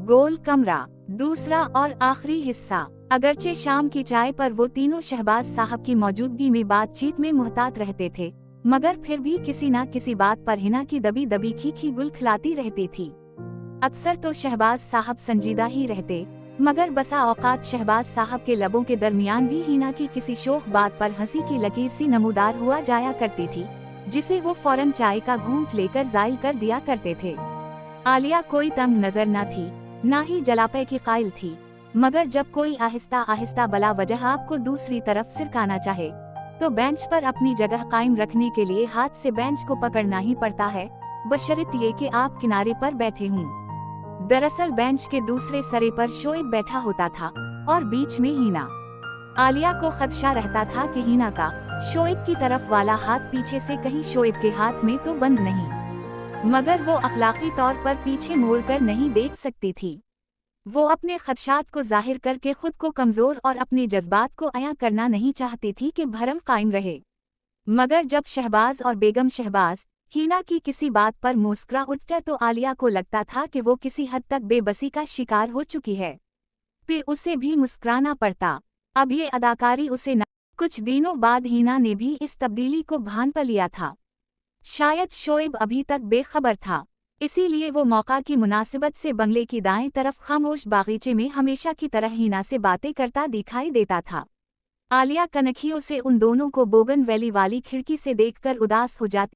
गोल कमरा। दूसरा और आखिरी हिस्सा। अगरचे शाम की चाय पर वो तीनों शहबाज साहब की मौजूदगी में बातचीत में मुहतात रहते थे, मगर फिर भी किसी न किसी बात पर हिना की दबी दबी खीखी गुल खिलाती रहती थी। अक्सर तो शहबाज साहब संजीदा ही रहते, मगर बसा औकात शहबाज साहब के लबों के दरमियान भी हिना की किसी शोख बात पर हंसी की लकीर सी नमूदार हुआ जाया करती थी, जिसे वो फौरन चाय का घूंट लेकर जायल कर दिया करते थे। आलिया कोई तंग नजर न थी, न ही जलापे की कायल थी, मगर जब कोई आहिस्ता आहिस्ता बला वजह आपको दूसरी तरफ सिरकाना चाहे, तो बेंच पर अपनी जगह कायम रखने के लिए हाथ से बेंच को पकड़ना ही पड़ता है, बशर्त ये कि आप किनारे पर बैठे हों। दरअसल बेंच के दूसरे सरे पर शोएब बैठा होता था और बीच में हिना। आलिया को खदशा रहता था कि हिना का शोएब की तरफ वाला हाथ पीछे से कहीं शोएब के हाथ में तो बंद नहीं, मगर वो अखलाकी तौर पर पीछे मोड़कर नहीं देख सकती थी। वो अपने खदशात को जाहिर करके खुद को कमजोर और अपने जज्बात को अया करना नहीं चाहती थी कि भरम कायम रहे। मगर जब शहबाज और बेगम शहबाज हिना की किसी बात पर मुस्कुरा उठता तो आलिया को लगता था कि वो किसी हद तक बेबसी का शिकार हो चुकी है, फिर उसे भी मुस्कुराना पड़ता। अब ये अदाकारी उसे न। कुछ दिनों बाद हिना ने भी इस तब्दीली को भान पर लिया था। शायद शोएब अभी तक बेखबर था, इसीलिए वो मौका की मुनासिबत से बंगले की दाएं तरफ खामोश बागीचे में हमेशा की तरह हिना से बातें करता दिखाई देता था। आलिया कनखियों से उन दोनों को बोगन वैली वाली खिड़की से देखकर उदास हो जाती।